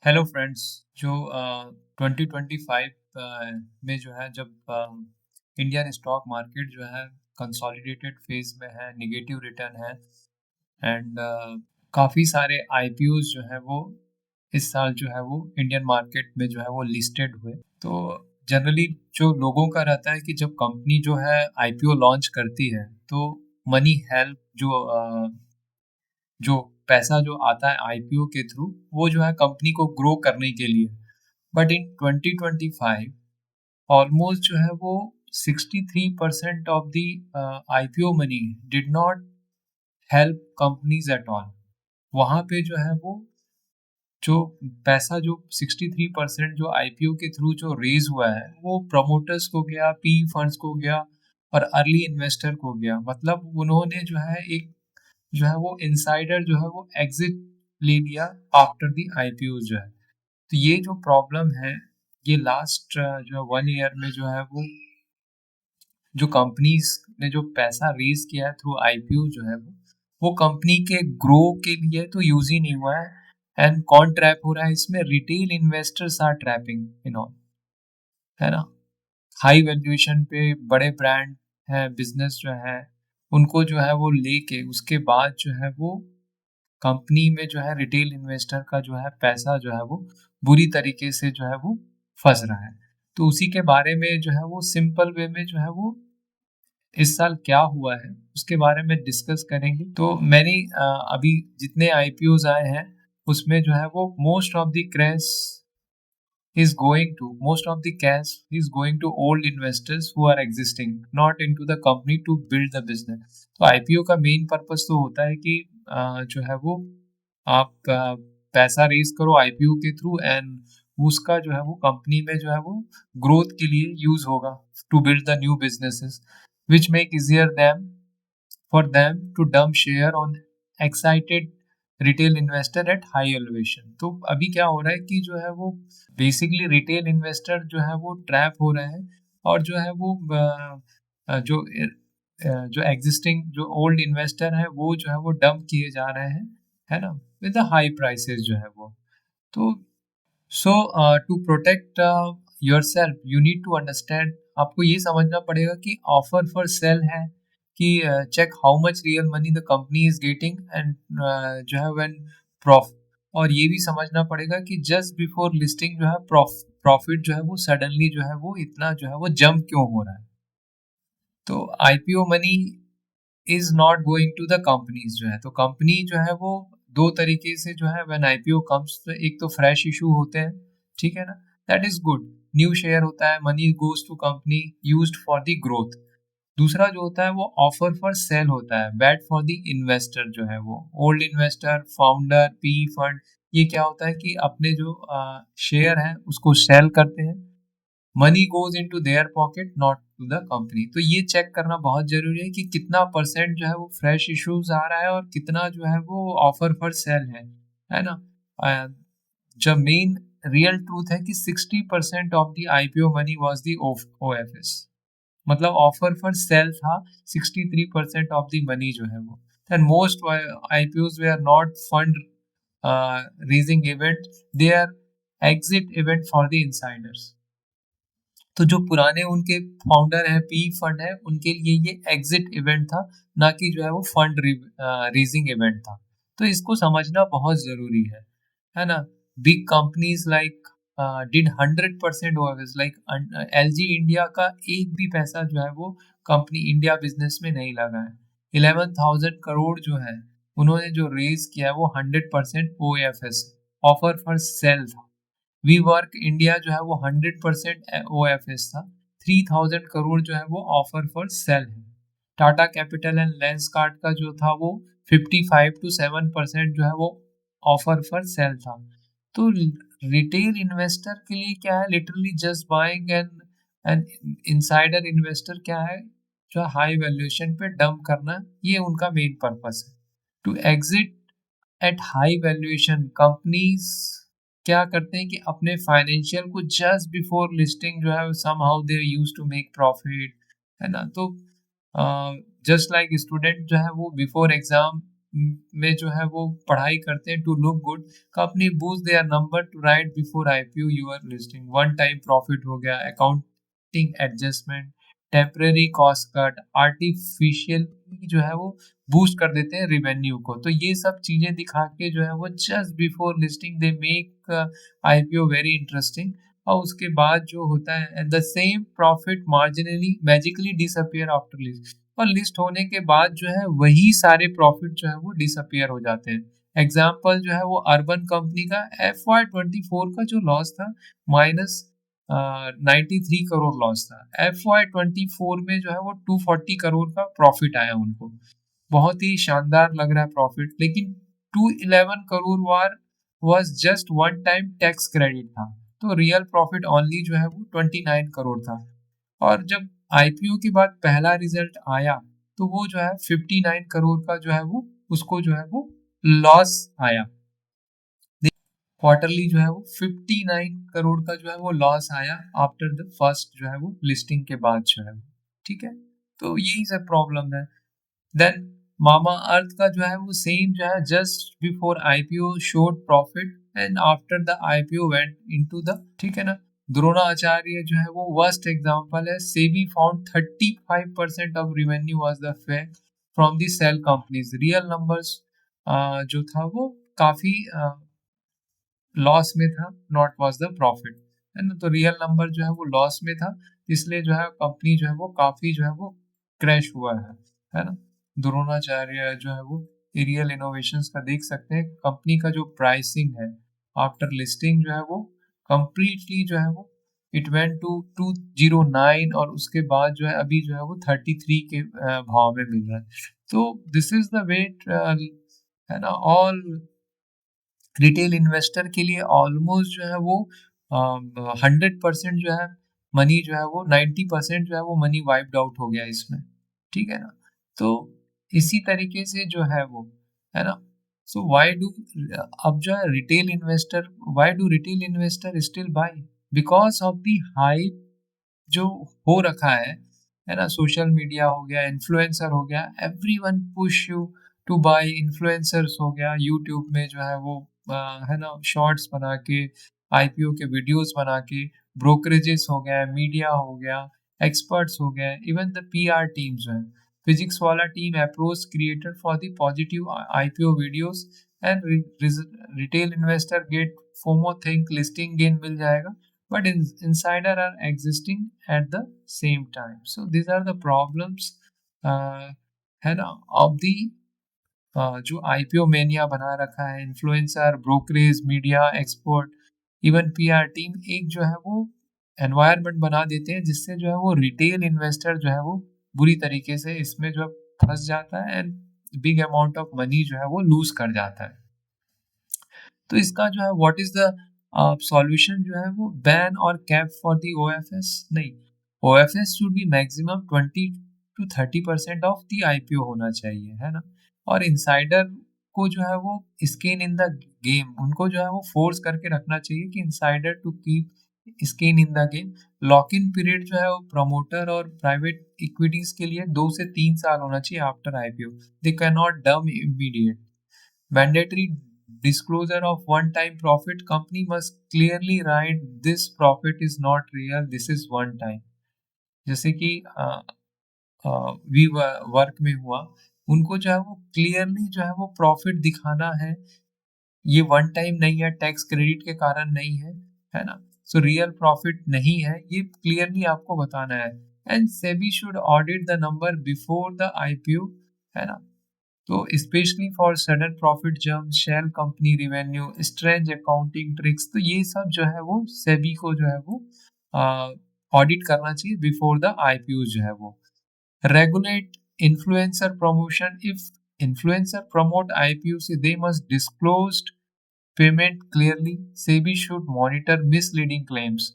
Hello friends. जो 2025 में जो है जब इंडियन स्टॉक मार्केट जो है कंसोलिडेटेड फेज में है, नेगेटिव रिटर्न है एंड काफ़ी सारे आईपीओज जो है वो इस साल जो है वो इंडियन मार्केट में जो है वो लिस्टेड हुए। तो जनरली जो लोगों का रहता है कि जब कंपनी जो है आईपीओ लॉन्च करती है तो मनी हेल्प जो पैसा जो आता है आईपीओ के थ्रू वो जो है कंपनी को ग्रो करने के लिए। बट इन 2025 ऑलमोस्ट जो है वो 63% of the IPO money did not help companies at all. वहां पे जो है वो जो पैसा जो 63% जो आईपीओ के थ्रू जो रेज हुआ है वो प्रमोटर्स को गया, पी फंड्स को गया और अर्ली इन्वेस्टर को गया। मतलब उन्होंने जो है एक जो है वो इनसाइडर जो है वो एग्जिट ले लिया आफ्टर द आईपीओ जो है। तो ये जो प्रॉब्लम है ये लास्ट जो 1 ईयर में जो है जो कंपनीज ने जो पैसा रेज किया है थ्रू आईपीओ जो है वो कंपनी के ग्रो के लिए तो यूज ही नहीं हुआ है। एंड कौन ट्रैप हो रहा है इसमें? Retail investors are trapping in all, है ना। हाई वैल्यूएशन पे बड़े ब्रांड है, बिजनेस जो है उनको जो है वो लेके उसके बाद जो है वो कंपनी में जो है रिटेल इन्वेस्टर का जो है पैसा जो है वो बुरी तरीके से जो है वो फंस रहा है। तो उसी के बारे में जो है वो सिंपल वे में जो है वो इस साल क्या हुआ है उसके बारे में डिस्कस करेंगे। तो मैंने अभी जितने आईपीओज आए हैं उसमें जो है वो most of the cash is going to old investors who are existing, not into the company to build the business। तो आईपीओ का मेन पर्पस तो होता है कि जो है वो आप पैसा रेज करो आईपीओ के थ्रू एंड उसका जो है वो कंपनी में जो है वो ग्रोथ के लिए यूज होगा to build the new businesses which make easier for them to dump share on excited retail investor at high elevation. तो अभी क्या हो रहा है कि जो है वो बेसिकली रिटेल इन्वेस्टर जो है वो ट्रैप हो रहे हैं और जो है वो जो एग्जिस्टिंग जो ओल्ड इन्वेस्टर है वो जो है वो डंप किए जा रहे हैं, है ना, विद हाई प्राइसेस जो है वो। तो so to protect yourself you need to understand, आपको ये समझना पड़ेगा कि ऑफर फॉर सेल है कि check how much real money the company is getting and जो है व्हेन प्रॉफ, और ये भी समझना पड़ेगा कि जस्ट बिफोर लिस्टिंग जो है प्रॉफिट जो है वो सडनली जो है वो इतना जो है वो जंप क्यों हो रहा है। तो IPO money is not going to the companies जो है। तो कंपनी जो है वो दो तरीके से जो है व्हेन आईपीओ कम्स, तो एक तो फ्रेश इशू होते हैं, ठीक है ना, that is good, new share होता है, money goes to company used for the growth. दूसरा जो होता है वो ऑफर फॉर सेल होता है, बैड फॉर द इन्वेस्टर जो है वो old investor, founder, P fund. ये क्या होता है कि अपने जो शेयर है उसको सेल करते हैं, money goes into their pocket not to the company. तो ये चेक करना बहुत जरूरी है कि कितना परसेंट जो है वो फ्रेश इश्यूज आ रहा है और कितना जो है वो ऑफर फॉर सेल है ना। जब मेन रियल ट्रूथ है कि 60% of the IPO money was the OFS, मतलब ऑफर फॉर सेल था 63% ऑफ द मनी जो है वो। And most IPOs they are not fund raising event, they are exit event for the insiders. तो जो पुराने उनके फाउंडर हैं, पी फंड है, उनके लिए ये एग्जिट इवेंट था, ना कि जो है वो फंड रेजिंग इवेंट था। तो इसको समझना बहुत जरूरी है ना। Big companies like did 100% OFS, like LG India का एक भी पैसा जो है वो कंपनी इंडिया बिजनेस में नहीं लगा है। 11,000 करोड़ जो है उन्होंने जो रेज किया है वो 100% ओएफएस, ऑफर फॉर सेल था। वी वर्क इंडिया जो है वो 100% ओएफएस था, 3,000 करोड़ जो है वो ऑफर फॉर सेल है। Tata capital and lens card का जो था वो 55 to 7% जो है वो ऑफर फॉर सेल था। तो रिटेल इन्वेस्टर के लिए क्या है, literally just buying and and insider investor क्या है, जो हाई वैल्यूएशन पे डंप करना, ये उनका मेन पर्पस है। To exit at high valuation, companies क्या करते हैं कि अपने फाइनेंशियल को जस्ट बिफोर लिस्टिंग जो है somehow they use to make profit, है ना। तो जस्ट लाइक स्टूडेंट जो है वो बिफोर एग्जाम में जो है वो पढ़ाई करते हैं to look good. Company boost their number to right before IPO or listing. One time profit हो गया, accounting adjustment, temporary cost cut, artificial जो है वो बूस्ट कर देते हैं रिवेन्यू को। तो ये सब चीजें दिखा के जो है वो just before listing they make IPO very interesting. और उसके बाद जो होता है the same profit marginally magically disappear after list. और लिस्ट होने के बाद जो है वही सारे प्रॉफिट जो है वो डिसअपियर हो जाते हैं। एग्जाम्पल जो है वो अर्बन कंपनी का FY24 का जो लॉस था माइनस 93 करोड़ लॉस था। FY24 में जो है वो 240 करोड़ का प्रॉफिट आया उनको। बहुत ही शानदार लग रहा है प्रॉफिट, लेकिन 211 crore was just one time tax credit था। तो रियल प्रॉफिट ओनली जो है वो 29 करोड़ था। और जब आईपीओ के बाद पहला रिजल्ट आया तो वो जो है 59 करोड़ का जो है वो उसको जो है वो लॉस आया। क्वार्टरली जो है वो 59 करोड़ का जो है वो लॉस आया आफ्टर द फर्स्ट जो है वो लिस्टिंग के बाद जो है। ठीक है, तो यही सब प्रॉब्लम है। देन मामा अर्थ का जो है वो सेम जो है just before IPO showed profit and after the IPO went into the, ठीक है ना। द्रोणाचार्य जो है वो वर्स्ट एग्जांपल है। SEBI found 35% of revenue was the fair from the sale companies. Real numbers जो था वो काफी लॉस में था, नॉट वाज द प्रॉफिट, है ना। तो रियल नंबर जो है वो लॉस में था, इसलिए जो है कंपनी जो है वो काफी जो है वो क्रैश हुआ है ना। द्रोणाचार्य जो है वो रियल इनोवेशंस का देख सकते हैं। कंपनी का जो प्राइसिंग है आफ्टर लिस्टिंग जो है वो कंप्लीटली जो है वो इट वेंट टू 209 और उसके बाद जो है अभी जो है वो 33 के भाव में मिल रहा है। तो दिस इज द वेट, है ना। ऑल रिटेल इन्वेस्टर के लिए ऑलमोस्ट जो है वो 100% जो है मनी जो है वो 90% जो है वो मनी वाइप्ड आउट हो गया इसमें, ठीक है ना। तो इसी तरीके से जो है वो, है ना। सो व्हाई डू, अब जो है retail investor still buy? Because of the hype जो हो रखा है ना। सोशल मीडिया हो गया, इन्फ्लुएंसर हो गया, everyone push you to buy. Influencers हो गया, यूट्यूब में जो है वो है ना शॉर्ट्स बना के, आईपीओ के वीडियोस बना के, ब्रोकरेजेस हो गया, मीडिया हो गया, एक्सपर्ट्स हो गए, इवन द पीआर टीम जो है, फिजिक्स वाला team approach creator for the positive IPO videos and retail investor get FOMO, think listing gain मिल जाएगा, but insider are existing at the same time. So these are the problems, है ना, of the जो IPO mania बना रखा है। Influencer, brokerage, media, export, even PR team एक जो है वो एनवायरनमेंट बना देते हैं जिससे जो है वो रिटेल इन्वेस्टर जो है वो बुरी तरीके से इसमें जो फंस जाता है and big amount of money जो है वो लूज कर जाता है। तो इसका जो है व्हाट इज द सॉल्यूशन जो है वो बैन और कैप फॉर दी ओएफएस नहीं। OFS should be maximum 20 to 30% of the IPO होना चाहिए, है ना। और इनसाइडर को जो है वो स्किन इन द गेम, उनको जो है वो फोर्स करके रखना चाहिए कि insider to keep skin in the game. Lock in period जो है वो प्रमोटर और प्राइवेट इक्विटीज के लिए 2 से 3 साल होना चाहिए after IPO. They can not डम immediate. Mandatory disclosure of one-time profit. Company must clearly write this profit is not real, this is one time. जैसे कि वी वर्क में हुआ, उनको जो है वो क्लियरली जो है वो प्रॉफिट दिखाना है, ये वन टाइम नहीं है, टैक्स क्रेडिट के कारण नहीं है ना। सो रियल प्रॉफिट नहीं है, ये क्लियरली आपको बताना है। And SEBI should audit the number before the IPO, है ना। तो specially for sudden profit jump, shell company revenue, strange accounting tricks, तो ये सब जो है वो सेबी को जो है वो ऑडिट करना चाहिए बिफोर द आईपीओ जो है वो। Regulate influencer promotion. If influencer promote IPO से they must disclosed payment clearly. SEBI should monitor misleading claims.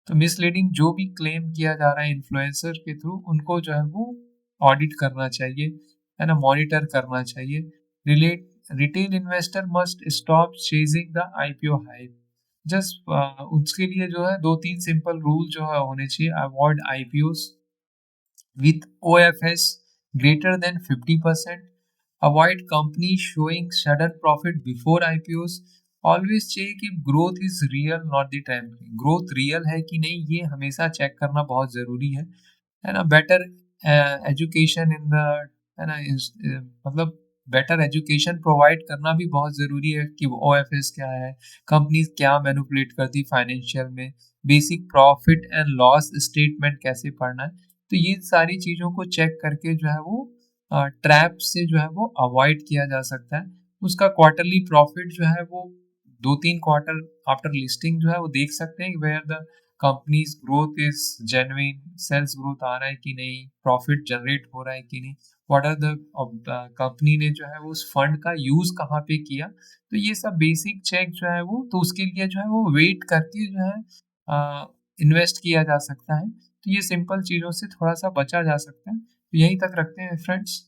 तो मिसलीडिंग जो भी क्लेम किया जा रहा है इन्फ्लुएंसर के थ्रू, उनको जो है वो ऑडिट करना चाहिए, है ना, मॉनिटर करना चाहिए। Retail investor must stop chasing the IPO hype. Just उसके लिए जो है 2-3 सिंपल रूल जो है होने चाहिए। Avoid IPO with OFS greater than 50%, avoid company showing sudden profit before IPOs, always check if growth is real not the temporary, growth real है कि नहीं ये हमेशा चेक करना बहुत जरूरी है ना। बेटर एजुकेशन इन द, है ना, मतलब बेटर एजुकेशन प्रोवाइड करना भी बहुत ज़रूरी है कि ओएफएस क्या है, कंपनीज क्या मैनिपुलेट करती फाइनेंशियल में, basic profit and loss statement कैसे पढ़ना है। तो ये सारी चीज़ों को चेक करके जो है वो ट्रैप से जो है वो अवॉइड किया जा सकता है। उसका क्वार्टरली प्रॉफिट जो है वो 2-3 क्वार्टर आफ्टर लिस्टिंग जो है वो देख सकते हैं where the companies growth is genuine, sales growth आ रहा है कि नहीं, प्रॉफिट जनरेट हो रहा है कि नहीं, व्हाट आर द कंपनी ने जो है वो उस फंड का यूज कहाँ पे किया। तो ये सब बेसिक चेक जो है वो, तो उसके लिए जो है वो वेट करके जो है इन्वेस्ट किया जा सकता है। तो ये सिंपल चीज़ों से थोड़ा सा बचा जा सकता है। तो यहीं तक रखते हैं फ्रेंड्स।